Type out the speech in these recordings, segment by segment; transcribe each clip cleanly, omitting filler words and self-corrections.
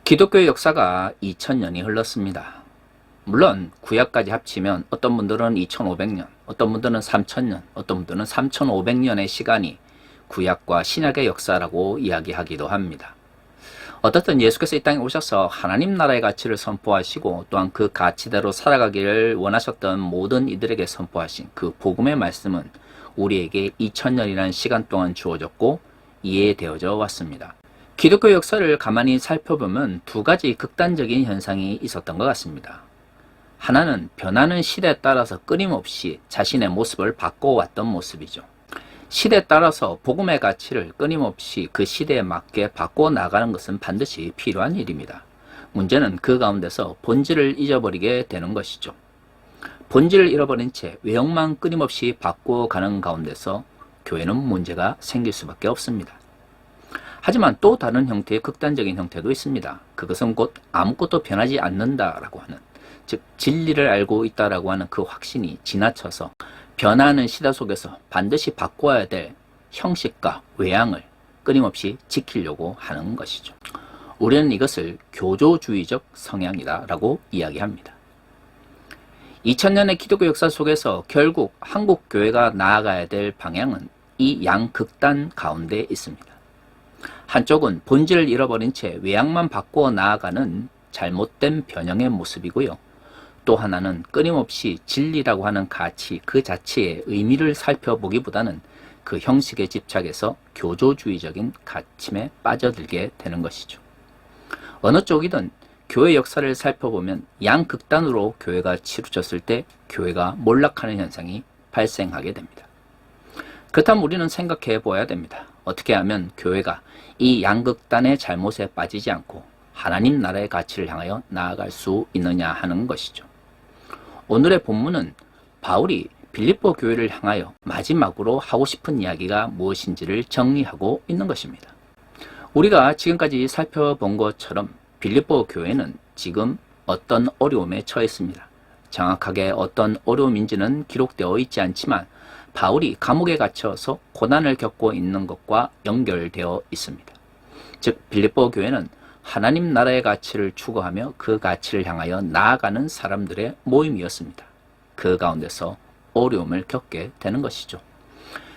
기독교의 역사가 2000년이 흘렀습니다. 물론 구약까지 합치면 어떤 분들은 2500년, 어떤 분들은 3000년, 어떤 분들은 3500년의 시간이 구약과 신약의 역사라고 이야기하기도 합니다. 어떻든 예수께서 이 땅에 오셔서 하나님 나라의 가치를 선포하시고 또한 그 가치대로 살아가기를 원하셨던 모든 이들에게 선포하신 그 복음의 말씀은 우리에게 2000년이라는 시간 동안 주어졌고 이해되어져 왔습니다. 기독교 역사를 가만히 살펴보면 두 가지 극단적인 현상이 있었던 것 같습니다. 하나는 변하는 시대에 따라서 끊임없이 자신의 모습을 바꿔왔던 모습이죠. 시대에 따라서 복음의 가치를 끊임없이 그 시대에 맞게 바꿔 나가는 것은 반드시 필요한 일입니다. 문제는 그 가운데서 본질을 잊어버리게 되는 것이죠. 본질을 잃어버린 채 외형만 끊임없이 바꿔가는 가운데서 교회는 문제가 생길 수밖에 없습니다. 하지만 또 다른 형태의 극단적인 형태도 있습니다. 그것은 곧 아무것도 변하지 않는다라고 하는, 즉 진리를 알고 있다라고 하는 그 확신이 지나쳐서 변하는 시대 속에서 반드시 바꿔야 될 형식과 외양을 끊임없이 지키려고 하는 것이죠. 우리는 이것을 교조주의적 성향이다라고 이야기합니다. 2000년의 기독교 역사 속에서 결국 한국 교회가 나아가야 될 방향은 이 양극단 가운데 있습니다. 한쪽은 본질을 잃어버린 채 외양만 바꾸어 나아가는 잘못된 변형의 모습이고요. 또 하나는 끊임없이 진리라고 하는 가치 그 자체의 의미를 살펴보기보다는 그 형식에 집착해서 교조주의적인 가침에 빠져들게 되는 것이죠. 어느 쪽이든 교회 역사를 살펴보면 양극단으로 교회가 치루쳤을 때 교회가 몰락하는 현상이 발생하게 됩니다. 그렇다면 우리는 생각해 보아야 됩니다. 어떻게 하면 교회가 이 양극단의 잘못에 빠지지 않고 하나님 나라의 가치를 향하여 나아갈 수 있느냐 하는 것이죠. 오늘의 본문은 바울이 빌립보 교회를 향하여 마지막으로 하고 싶은 이야기가 무엇인지를 정리하고 있는 것입니다. 우리가 지금까지 살펴본 것처럼 빌립보 교회는 지금 어떤 어려움에 처했습니다. 정확하게 어떤 어려움인지는 기록되어 있지 않지만 바울이 감옥에 갇혀서 고난을 겪고 있는 것과 연결되어 있습니다. 즉 빌립보 교회는 하나님 나라의 가치를 추구하며 그 가치를 향하여 나아가는 사람들의 모임이었습니다. 그 가운데서 어려움을 겪게 되는 것이죠.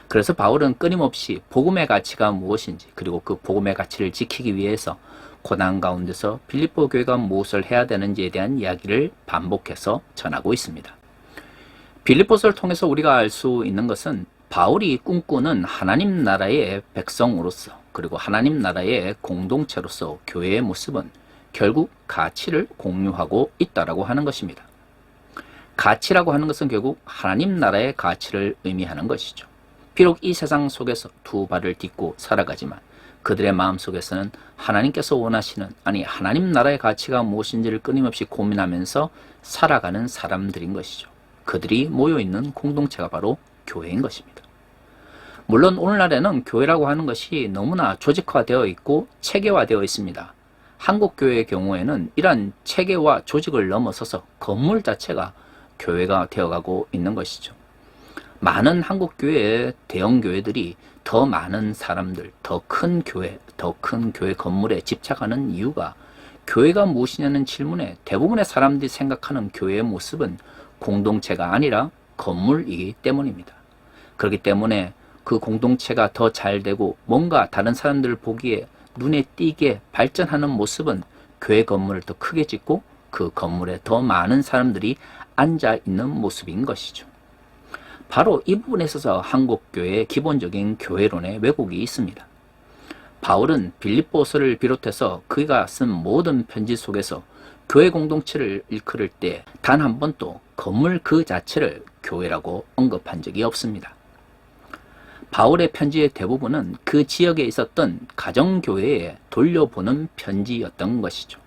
그래서 바울은 끊임없이 복음의 가치가 무엇인지 그리고 그 복음의 가치를 지키기 위해서 고난 가운데서 빌립보 교회가 무엇을 해야 되는지에 대한 이야기를 반복해서 전하고 있습니다. 빌립보서를 통해서 우리가 알 수 있는 것은 바울이 꿈꾸는 하나님 나라의 백성으로서 그리고 하나님 나라의 공동체로서 교회의 모습은 결국 가치를 공유하고 있다라고 하는 것입니다. 가치라고 하는 것은 결국 하나님 나라의 가치를 의미하는 것이죠. 비록 이 세상 속에서 두 발을 딛고 살아가지만 그들의 마음속에서는 하나님께서 원하시는 하나님 나라의 가치가 무엇인지를 끊임없이 고민하면서 살아가는 사람들인 것이죠. 그들이 모여있는 공동체가 바로 교회인 것입니다. 물론 오늘날에는 교회라고 하는 것이 너무나 조직화되어 있고 체계화되어 있습니다. 한국 교회의 경우에는 이러한 체계와 조직을 넘어서서 건물 자체가 교회가 되어가고 있는 것이죠. 많은 한국 교회의 대형 교회들이 더 많은 사람들, 더 큰 교회 건물에 집착하는 이유가 교회가 무엇이냐는 질문에 대부분의 사람들이 생각하는 교회의 모습은 공동체가 아니라 건물이기 때문입니다. 그렇기 때문에 그 공동체가 더 잘 되고 뭔가 다른 사람들을 보기에 눈에 띄게 발전하는 모습은 교회 건물을 더 크게 짓고 그 건물에 더 많은 사람들이 앉아 있는 모습인 것이죠. 바로 이 부분에 있어서 한국교회의 기본적인 교회론의 왜곡이 있습니다. 바울은 빌립보서를 비롯해서 그가 쓴 모든 편지 속에서 교회 공동체를 일컬을 때 단 한 번도 건물 그 자체를 교회라고 언급한 적이 없습니다. 바울의 편지의 대부분은 그 지역에 있었던 가정교회에 돌려보는 편지였던 것이죠.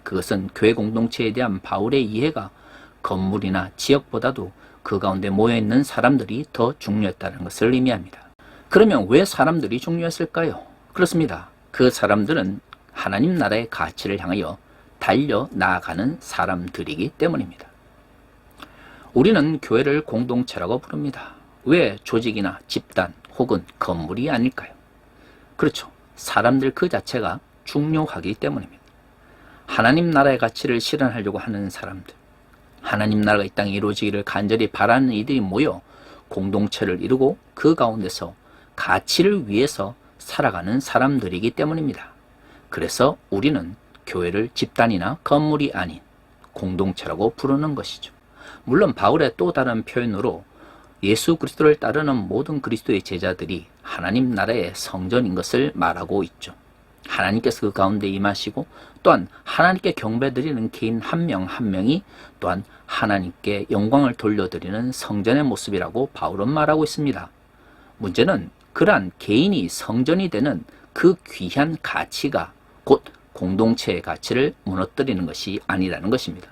그것은 교회 공동체에 대한 바울의 이해가 건물이나 지역보다도 그 가운데 모여있는 사람들이 더 중요했다는 것을 의미합니다. 그러면 왜 사람들이 중요했을까요? 그렇습니다. 그 사람들은 하나님 나라의 가치를 향하여 달려 나아가는 사람들이기 때문입니다. 우리는 교회를 공동체라고 부릅니다. 왜 조직이나 집단 혹은 건물이 아닐까요? 그렇죠. 사람들 그 자체가 중요하기 때문입니다. 하나님 나라의 가치를 실현하려고 하는 사람들, 하나님 나라가 이 땅에 이루어지기를 간절히 바라는 이들이 모여 공동체를 이루고 그 가운데서 가치를 위해서 살아가는 사람들이기 때문입니다. 그래서 우리는 교회를 집단이나 건물이 아닌 공동체라고 부르는 것이죠. 물론 바울의 또 다른 표현으로 예수 그리스도를 따르는 모든 그리스도의 제자들이 하나님 나라의 성전인 것을 말하고 있죠. 하나님께서 그 가운데 임하시고 또한 하나님께 경배드리는 개인 한 명 한 명이 또한 하나님께 영광을 돌려드리는 성전의 모습이라고 바울은 말하고 있습니다. 문제는 그러한 개인이 성전이 되는 그 귀한 가치가 곧 공동체의 가치를 무너뜨리는 것이 아니라는 것입니다.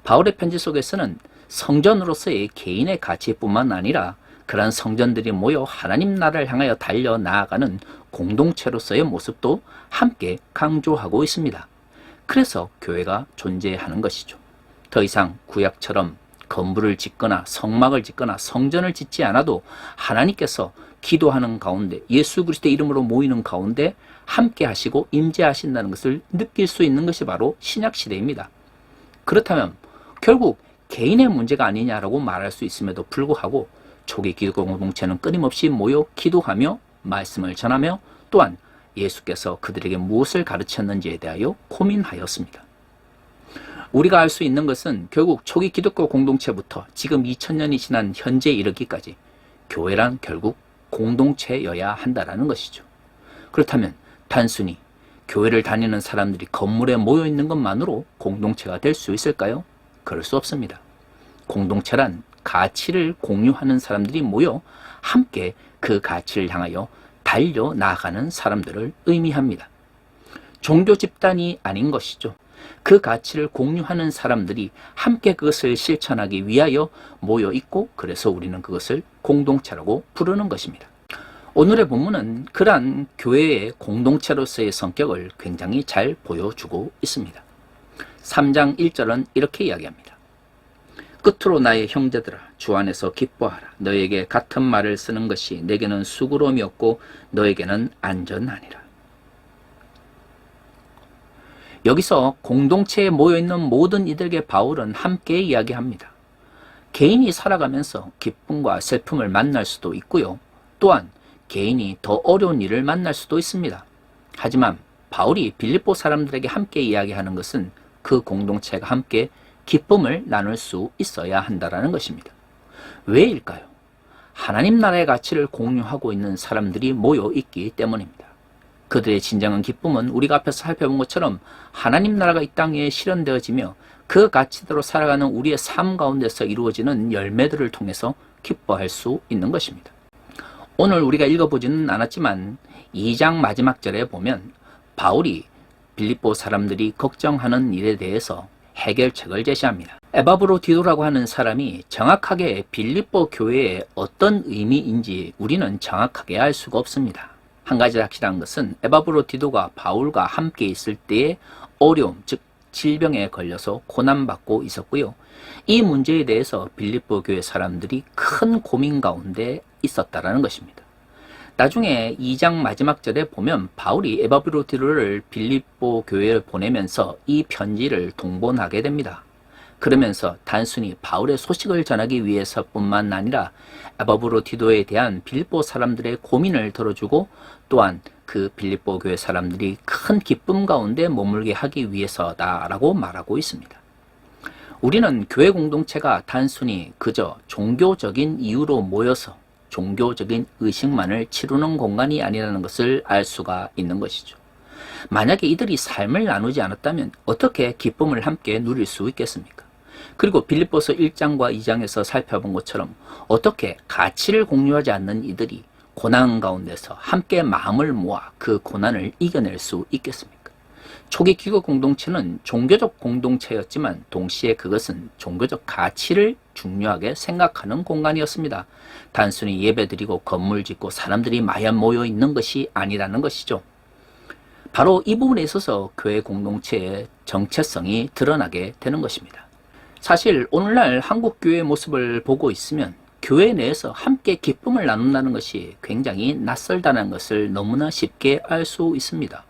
바울의 편지 속에서는 성전으로서의 개인의 가치뿐만 아니라 그러한 성전들이 모여 하나님 나라를 향하여 달려 나아가는 공동체로서의 모습도 함께 강조하고 있습니다. 그래서 교회가 존재하는 것이죠. 더 이상 구약처럼 건물을 짓거나 성막을 짓거나 성전을 짓지 않아도 하나님께서 기도하는 가운데 예수 그리스도의 이름으로 모이는 가운데 함께 하시고 임재하신다는 것을 느낄 수 있는 것이 바로 신약 시대입니다. 그렇다면 결국 개인의 문제가 아니냐라고 말할 수 있음에도 불구하고 초기 기독교 공동체는 끊임없이 모여 기도하며 말씀을 전하며 또한 예수께서 그들에게 무엇을 가르쳤는지에 대하여 고민하였습니다. 우리가 알 수 있는 것은 결국 초기 기독교 공동체부터 지금 2000년이 지난 현재에 이르기까지 교회란 결국 공동체여야 한다는 것이죠. 그렇다면 단순히 교회를 다니는 사람들이 건물에 모여 있는 것만으로 공동체가 될 수 있을까요? 그럴 수 없습니다. 공동체란 가치를 공유하는 사람들이 모여 함께 그 가치를 향하여 달려 나아가는 사람들을 의미합니다. 종교 집단이 아닌 것이죠. 그 가치를 공유하는 사람들이 함께 그것을 실천하기 위하여 모여 있고 그래서 우리는 그것을 공동체라고 부르는 것입니다. 오늘의 본문은 그러한 교회의 공동체로서의 성격을 굉장히 잘 보여주고 있습니다. 3장 1절은 이렇게 이야기합니다. 끝으로 나의 형제들아 주 안에서 기뻐하라. 너에게 같은 말을 쓰는 것이 내게는 수고로움이었고 너에게는 안전하니라. 여기서 공동체에 모여있는 모든 이들에게 바울은 함께 이야기합니다. 개인이 살아가면서 기쁨과 슬픔을 만날 수도 있고요. 또한 개인이 더 어려운 일을 만날 수도 있습니다. 하지만 바울이 빌립보 사람들에게 함께 이야기하는 것은 그 공동체가 함께 기쁨을 나눌 수 있어야 한다는 것입니다. 왜일까요? 하나님 나라의 가치를 공유하고 있는 사람들이 모여 있기 때문입니다. 그들의 진정한 기쁨은 우리가 앞에서 살펴본 것처럼 하나님 나라가 이 땅에 실현되어지며 그 가치대로 살아가는 우리의 삶 가운데서 이루어지는 열매들을 통해서 기뻐할 수 있는 것입니다. 오늘 우리가 읽어보지는 않았지만 2장 마지막 절에 보면 바울이 빌립보 사람들이 걱정하는 일에 대해서 해결책을 제시합니다. 에바브로디도라고 하는 사람이 정확하게 빌립보 교회의 어떤 의미인지 우리는 정확하게 알 수가 없습니다. 한 가지 확실한 것은 에바브로디도가 바울과 함께 있을 때의 어려움, 즉 질병에 걸려서 고난받고 있었고요. 이 문제에 대해서 빌립보 교회 사람들이 큰 고민 가운데 있었다라는 것입니다. 나중에 2장 마지막 절에 보면 바울이 에바브로디도를 빌립보 교회를 보내면서 이 편지를 동본하게 됩니다. 그러면서 단순히 바울의 소식을 전하기 위해서뿐만 아니라 에바브로디도에 대한 빌립보 사람들의 고민을 들어주고 또한 그 빌립보 교회 사람들이 큰 기쁨 가운데 머물게 하기 위해서다라고 말하고 있습니다. 우리는 교회 공동체가 단순히 그저 종교적인 이유로 모여서 종교적인 의식만을 치르는 공간이 아니라는 것을 알 수가 있는 것이죠. 만약에 이들이 삶을 나누지 않았다면 어떻게 기쁨을 함께 누릴 수 있겠습니까? 그리고 빌립보서 1장과 2장에서 살펴본 것처럼 어떻게 가치를 공유하지 않는 이들이 고난 가운데서 함께 마음을 모아 그 고난을 이겨낼 수 있겠습니까? 초기 기독교 공동체는 종교적 공동체였지만 동시에 그것은 종교적 가치를 중요하게 생각하는 공간이었습니다. 단순히 예배드리고 건물 짓고 사람들이 마냥 모여 있는 것이 아니라는 것이죠. 바로 이 부분에 있어서 교회 공동체의 정체성이 드러나게 되는 것입니다. 사실 오늘날 한국 교회의 모습을 보고 있으면 교회 내에서 함께 기쁨을 나눈다는 것이 굉장히 낯설다는 것을 너무나 쉽게 알 수 있습니다.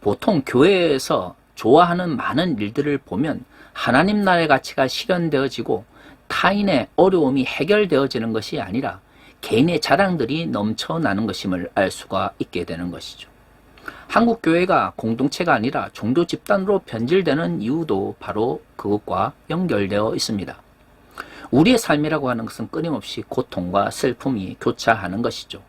보통 교회에서 좋아하는 많은 일들을 보면 하나님 나라의 가치가 실현되어지고 타인의 어려움이 해결되어지는 것이 아니라 개인의 자랑들이 넘쳐나는 것임을 알 수가 있게 되는 것이죠. 한국 교회가 공동체가 아니라 종교 집단으로 변질되는 이유도 바로 그것과 연결되어 있습니다. 우리의 삶이라고 하는 것은 끊임없이 고통과 슬픔이 교차하는 것이죠.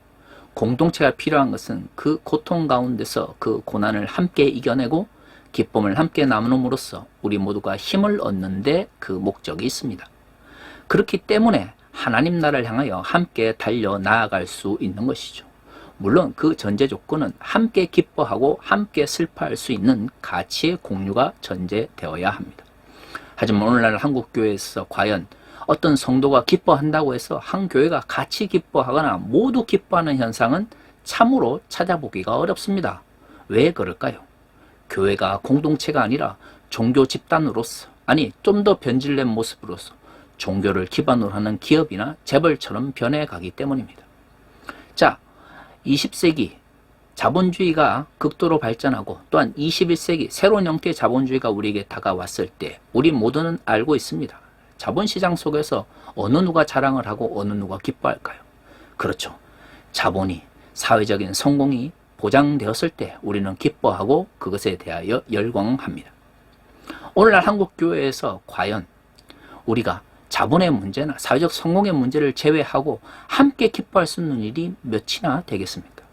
공동체가 필요한 것은 그 고통 가운데서 그 고난을 함께 이겨내고 기쁨을 함께 나눔으로써 우리 모두가 힘을 얻는 데 그 목적이 있습니다. 그렇기 때문에 하나님 나라를 향하여 함께 달려 나아갈 수 있는 것이죠. 물론 그 전제 조건은 함께 기뻐하고 함께 슬퍼할 수 있는 가치의 공유가 전제되어야 합니다. 하지만 오늘날 한국 교회에서 과연 어떤 성도가 기뻐한다고 해서 한 교회가 같이 기뻐하거나 모두 기뻐하는 현상은 참으로 찾아보기가 어렵습니다. 왜 그럴까요? 교회가 공동체가 아니라 종교 집단으로서, 아니 좀 더 변질된 모습으로서 종교를 기반으로 하는 기업이나 재벌처럼 변해가기 때문입니다. 자, 20세기 자본주의가 극도로 발전하고 또한 21세기 새로운 형태의 자본주의가 우리에게 다가왔을 때 우리 모두는 알고 있습니다. 자본시장 속에서 어느 누가 자랑을 하고 어느 누가 기뻐할까요? 그렇죠. 자본이, 사회적인 성공이 보장되었을 때 우리는 기뻐하고 그것에 대하여 열광합니다. 오늘날 한국교회에서 과연 우리가 자본의 문제나 사회적 성공의 문제를 제외하고 함께 기뻐할 수 있는 일이 몇이나 되겠습니까?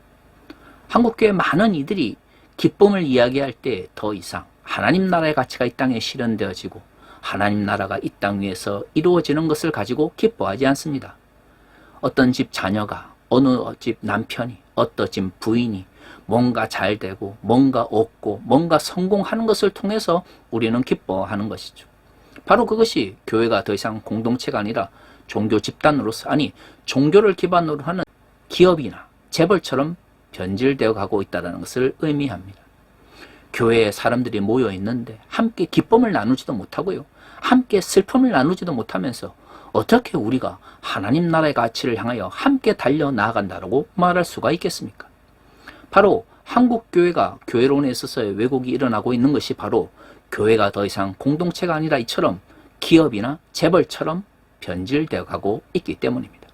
한국교회 많은 이들이 기쁨을 이야기할 때 더 이상 하나님 나라의 가치가 이 땅에 실현되어지고 하나님 나라가 이 땅 위에서 이루어지는 것을 가지고 기뻐하지 않습니다. 어떤 집 자녀가, 어느 집 남편이, 어떤 집 부인이 뭔가 잘 되고 뭔가 얻고 뭔가 성공하는 것을 통해서 우리는 기뻐하는 것이죠. 바로 그것이 교회가 더 이상 공동체가 아니라 종교 집단으로서, 아니 종교를 기반으로 하는 기업이나 재벌처럼 변질되어 가고 있다는 것을 의미합니다. 교회에 사람들이 모여 있는데 함께 기쁨을 나누지도 못하고요, 함께 슬픔을 나누지도 못하면서 어떻게 우리가 하나님 나라의 가치를 향하여 함께 달려 나아간다고 말할 수가 있겠습니까? 바로 한국 교회가 교회론에 있어서의 왜곡이 일어나고 있는 것이 바로 교회가 더 이상 공동체가 아니라 이처럼 기업이나 재벌처럼 변질되어 가고 있기 때문입니다.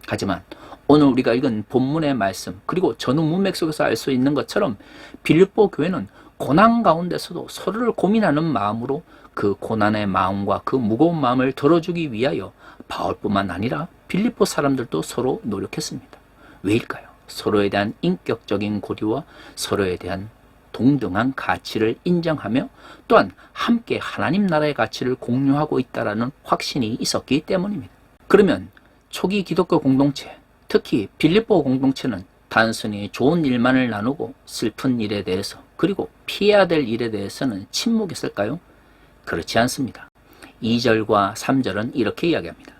하지만 오늘 우리가 읽은 본문의 말씀, 그리고 전후 문맥 속에서 알 수 있는 것처럼 빌립보 교회는 고난 가운데서도 서로를 고민하는 마음으로 그 고난의 마음과 그 무거운 마음을 덜어주기 위하여 바울뿐만 아니라 빌립보 사람들도 서로 노력했습니다. 왜일까요? 서로에 대한 인격적인 고리와 서로에 대한 동등한 가치를 인정하며 또한 함께 하나님 나라의 가치를 공유하고 있다는 확신이 있었기 때문입니다. 그러면 초기 기독교 공동체, 특히 빌립보 공동체는 단순히 좋은 일만을 나누고 슬픈 일에 대해서, 그리고 피해야 될 일에 대해서는 침묵했을까요? 그렇지 않습니다. 2절과 3절은 이렇게 이야기합니다.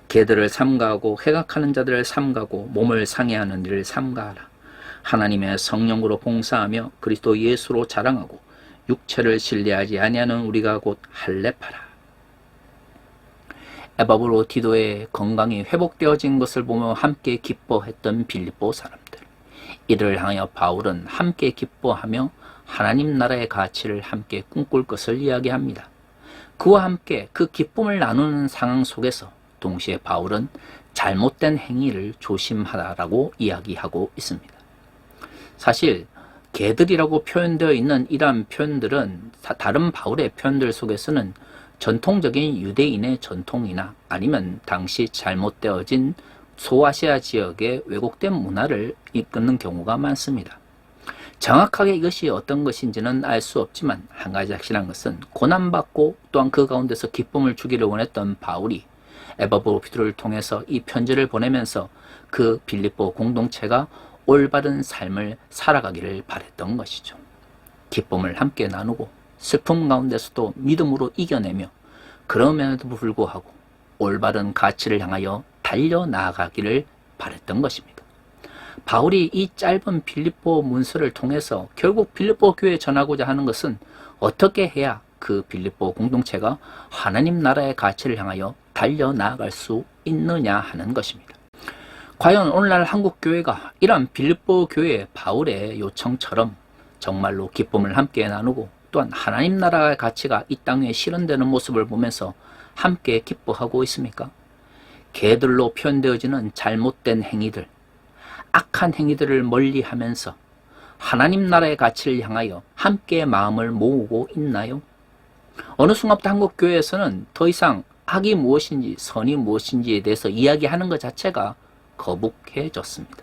개들을 삼가하고 회각하는 자들을 삼가고 몸을 상해하는 일을 삼가하라. 하나님의 성령으로 봉사하며 그리스도 예수로 자랑하고 육체를 신뢰하지 아니하는 우리가 곧 할례파라. 에바브로디도의 건강이 회복되어진 것을 보며 함께 기뻐했던 빌립보 사람들, 이를 향하여 바울은 함께 기뻐하며 하나님 나라의 가치를 함께 꿈꿀 것을 이야기합니다. 그와 함께 그 기쁨을 나누는 상황 속에서 동시에 바울은 잘못된 행위를 조심하라고 이야기하고 있습니다. 사실 개들이라고 표현되어 있는 이러한 표현들은 다른 바울의 표현들 속에서는 전통적인 유대인의 전통이나 아니면 당시 잘못되어진 소아시아 지역의 왜곡된 문화를 이끄는 경우가 많습니다. 정확하게 이것이 어떤 것인지는 알 수 없지만 한 가지 확실한 것은 고난받고 또한 그 가운데서 기쁨을 주기를 원했던 바울이 에바브로디도를 통해서 이 편지를 보내면서 그 빌립보 공동체가 올바른 삶을 살아가기를 바랬던 것이죠. 기쁨을 함께 나누고 슬픔 가운데서도 믿음으로 이겨내며 그럼에도 불구하고 올바른 가치를 향하여 달려나가기를 바랬던 것입니다. 바울이 이 짧은 빌립보 문서를 통해서 결국 빌립보 교회에 전하고자 하는 것은 어떻게 해야 그 빌립보 공동체가 하나님 나라의 가치를 향하여 달려나갈 수 있느냐 하는 것입니다. 과연 오늘날 한국교회가 이러한 빌립보 교회 바울의 요청처럼 정말로 기쁨을 함께 나누고 또한 하나님 나라의 가치가 이 땅에 실현되는 모습을 보면서 함께 기뻐하고 있습니까? 개들로 표현되어지는 잘못된 행위들, 악한 행위들을 멀리하면서 하나님 나라의 가치를 향하여 함께 마음을 모으고 있나요? 어느 순간부터 한국교회에서는 더 이상 악이 무엇인지 선이 무엇인지에 대해서 이야기하는 것 자체가 거북해졌습니다.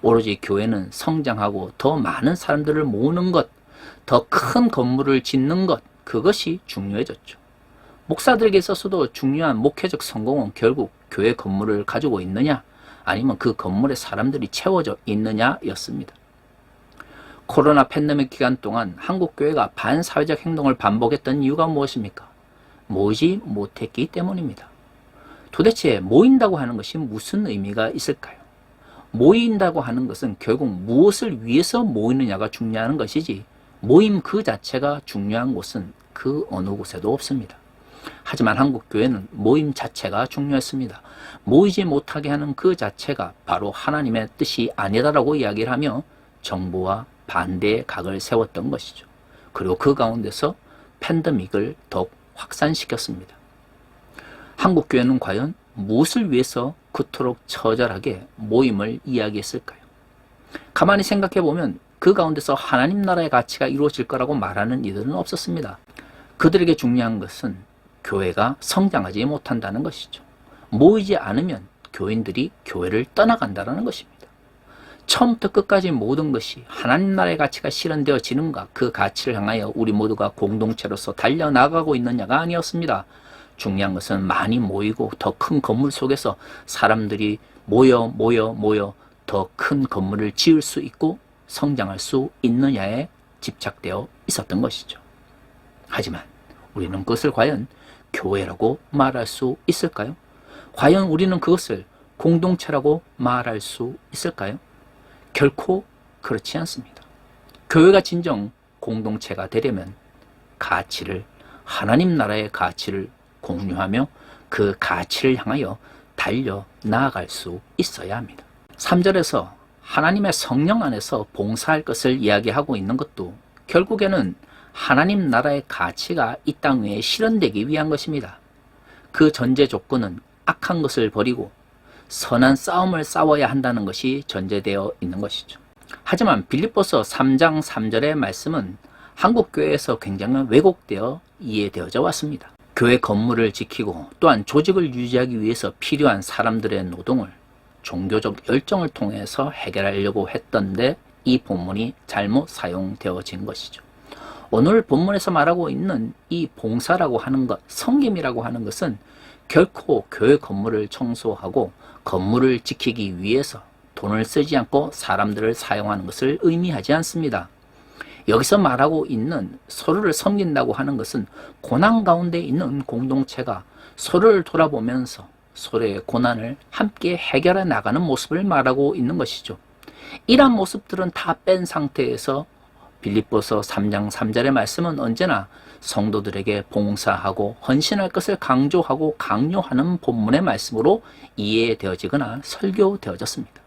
오로지 교회는 성장하고 더 많은 사람들을 모으는 것, 더 큰 건물을 짓는 것, 그것이 중요해졌죠. 목사들에게 있어서도 중요한 목회적 성공은 결국 교회 건물을 가지고 있느냐, 아니면 그 건물에 사람들이 채워져 있느냐였습니다. 코로나 팬데믹 기간 동안 한국교회가 반사회적 행동을 반복했던 이유가 무엇입니까? 모이지 못했기 때문입니다. 도대체 모인다고 하는 것이 무슨 의미가 있을까요? 모인다고 하는 것은 결국 무엇을 위해서 모이느냐가 중요한 것이지, 모임 그 자체가 중요한 곳은 그 어느 곳에도 없습니다. 하지만 한국교회는 모임 자체가 중요했습니다. 모이지 못하게 하는 그 자체가 바로 하나님의 뜻이 아니다라고 이야기를 하며 정부와 반대의 각을 세웠던 것이죠. 그리고 그 가운데서 팬데믹을 더욱 확산시켰습니다. 한국교회는 과연 무엇을 위해서 그토록 처절하게 모임을 이야기했을까요? 가만히 생각해보면 그 가운데서 하나님 나라의 가치가 이루어질 거라고 말하는 이들은 없었습니다. 그들에게 중요한 것은 교회가 성장하지 못한다는 것이죠. 모이지 않으면 교인들이 교회를 떠나간다는 것입니다. 처음부터 끝까지 모든 것이 하나님 나라의 가치가 실현되어지는가, 그 가치를 향하여 우리 모두가 공동체로서 달려나가고 있느냐가 아니었습니다. 중요한 것은 많이 모이고 더 큰 건물 속에서 사람들이 모여 더 큰 건물을 지을 수 있고 성장할 수 있느냐에 집착되어 있었던 것이죠. 하지만 우리는 그것을 과연 교회라고 말할 수 있을까요? 과연 우리는 그것을 공동체라고 말할 수 있을까요? 결코 그렇지 않습니다. 교회가 진정 공동체가 되려면 가치를, 하나님 나라의 가치를 공유하며 그 가치를 향하여 달려 나아갈 수 있어야 합니다. 3절에서 하나님의 성령 안에서 봉사할 것을 이야기하고 있는 것도 결국에는 하나님 나라의 가치가 이 땅 위에 실현되기 위한 것입니다. 그 전제 조건은 악한 것을 버리고 선한 싸움을 싸워야 한다는 것이 전제되어 있는 것이죠. 하지만 빌립보서 3장 3절의 말씀은 한국교회에서 굉장히 왜곡되어 이해되어져 왔습니다. 교회 건물을 지키고 또한 조직을 유지하기 위해서 필요한 사람들의 노동을 종교적 열정을 통해서 해결하려고 했던데 이 본문이 잘못 사용되어진 것이죠. 오늘 본문에서 말하고 있는 이 봉사라고 하는 것, 섬김이라고 하는 것은 결코 교회 건물을 청소하고 건물을 지키기 위해서 돈을 쓰지 않고 사람들을 사용하는 것을 의미하지 않습니다. 여기서 말하고 있는 서로를 섬긴다고 하는 것은 고난 가운데 있는 공동체가 서로를 돌아보면서 서로의 고난을 함께 해결해 나가는 모습을 말하고 있는 것이죠. 이러한 모습들은 다 뺀 상태에서 빌립보서 3장 3절의 말씀은 언제나 성도들에게 봉사하고 헌신할 것을 강조하고 강요하는 본문의 말씀으로 이해되어지거나 설교되어졌습니다.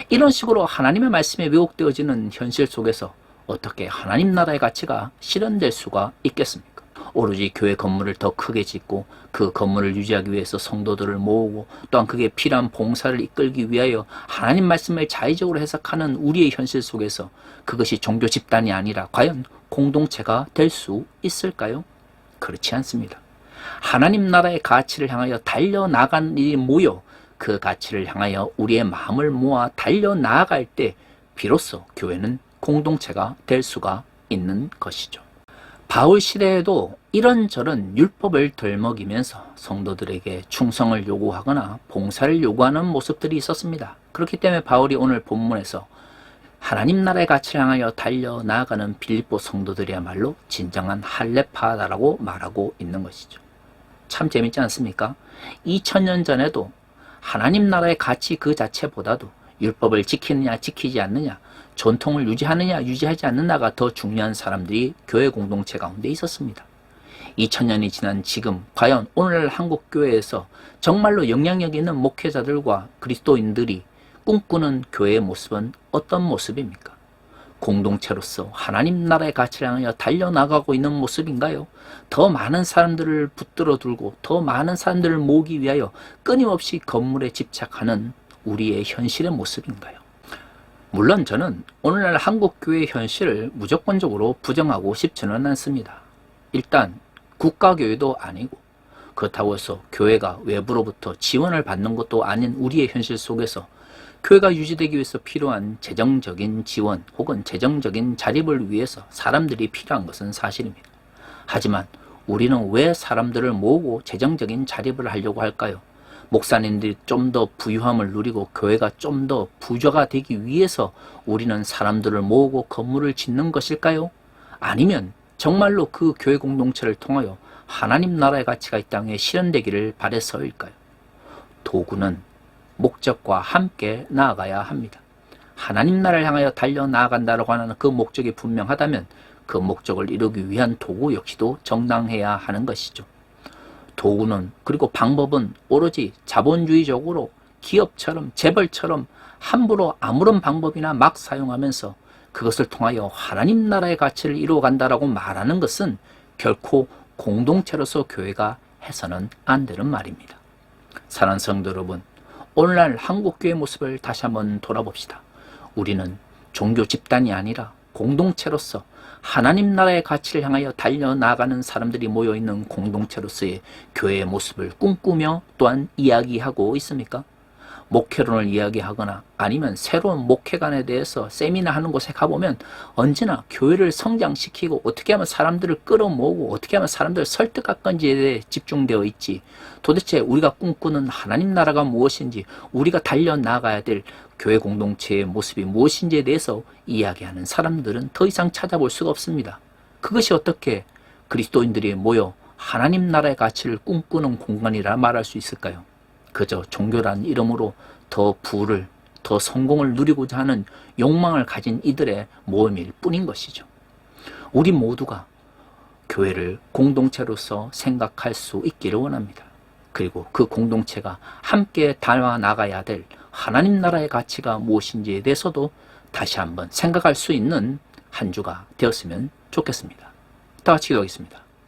이런 식으로 하나님의 말씀에 왜곡되어지는 현실 속에서 어떻게 하나님 나라의 가치가 실현될 수가 있겠습니까? 오로지 교회 건물을 더 크게 짓고 그 건물을 유지하기 위해서 성도들을 모으고 또한 그게 필요한 봉사를 이끌기 위하여 하나님 말씀을 자의적으로 해석하는 우리의 현실 속에서 그것이 종교 집단이 아니라 과연 공동체가 될 수 있을까요? 그렇지 않습니다. 하나님 나라의 가치를 향하여 달려나간 일이 모여 그 가치를 향하여 우리의 마음을 모아 달려나아갈 때 비로소 교회는 공동체가 될 수가 있는 것이죠. 바울 시대에도 이런저런 율법을 덜먹이면서 성도들에게 충성을 요구하거나 봉사를 요구하는 모습들이 있었습니다. 그렇기 때문에 바울이 오늘 본문에서 하나님 나라의 가치를 향하여 달려나아가는 빌립보 성도들이야말로 진정한 할례파다라고 말하고 있는 것이죠. 참 재밌지 않습니까? 2000년 전에도 하나님 나라의 가치 그 자체보다도 율법을 지키느냐 지키지 않느냐, 전통을 유지하느냐 유지하지 않느냐가 더 중요한 사람들이 교회 공동체 가운데 있었습니다. 2000년이 지난 지금 과연 오늘날 한국 교회에서 정말로 영향력 있는 목회자들과 그리스도인들이 꿈꾸는 교회의 모습은 어떤 모습입니까? 공동체로서 하나님 나라의 가치를 향하여 달려나가고 있는 모습인가요? 더 많은 사람들을 붙들어 들고 더 많은 사람들을 모으기 위하여 끊임없이 건물에 집착하는 우리의 현실의 모습인가요? 물론 저는 오늘날 한국교회의 현실을 무조건적으로 부정하고 싶지는 않습니다. 일단 국가교회도 아니고 그렇다고 해서 교회가 외부로부터 지원을 받는 것도 아닌 우리의 현실 속에서 교회가 유지되기 위해서 필요한 재정적인 지원 혹은 재정적인 자립을 위해서 사람들이 필요한 것은 사실입니다. 하지만 우리는 왜 사람들을 모으고 재정적인 자립을 하려고 할까요? 목사님들이 좀 더 부유함을 누리고 교회가 좀 더 부자가 되기 위해서 우리는 사람들을 모으고 건물을 짓는 것일까요? 아니면 정말로 그 교회 공동체를 통하여 하나님 나라의 가치가 이 땅에 실현되기를 바라서일까요? 도구는 목적과 함께 나아가야 합니다. 하나님 나라를 향하여 달려나아간다고 하는 그 목적이 분명하다면 그 목적을 이루기 위한 도구 역시도 정당해야 하는 것이죠. 도구는 그리고 방법은 오로지 자본주의적으로 기업처럼 재벌처럼 함부로 아무런 방법이나 막 사용하면서 그것을 통하여 하나님 나라의 가치를 이루어간다라고 말하는 것은 결코 공동체로서 교회가 해서는 안 되는 말입니다. 사랑하는 성도 여러분, 오늘날 한국교회 모습을 다시 한번 돌아봅시다. 우리는 종교 집단이 아니라 공동체로서 하나님 나라의 가치를 향하여 달려나가는 사람들이 모여있는 공동체로서의 교회의 모습을 꿈꾸며 또한 이야기하고 있습니까? 목회론을 이야기하거나 아니면 새로운 목회관에 대해서 세미나 하는 곳에 가보면 언제나 교회를 성장시키고 어떻게 하면 사람들을 끌어모으고 어떻게 하면 사람들을 설득할 건지에 대해 집중되어 있지, 도대체 우리가 꿈꾸는 하나님 나라가 무엇인지, 우리가 달려나가야 될 교회 공동체의 모습이 무엇인지에 대해서 이야기하는 사람들은 더 이상 찾아볼 수가 없습니다. 그것이 어떻게 그리스도인들이 모여 하나님 나라의 가치를 꿈꾸는 공간이라 말할 수 있을까요? 그저 종교란 이름으로 더 부를, 더 성공을 누리고자 하는 욕망을 가진 이들의 모임일 뿐인 것이죠. 우리 모두가 교회를 공동체로서 생각할 수 있기를 원합니다. 그리고 그 공동체가 함께 닮아나가야 될 하나님 나라의 가치가 무엇인지에 대해서도 다시 한번 생각할 수 있는 한 주가 되었으면 좋겠습니다. 다 같이 기도하겠습니다.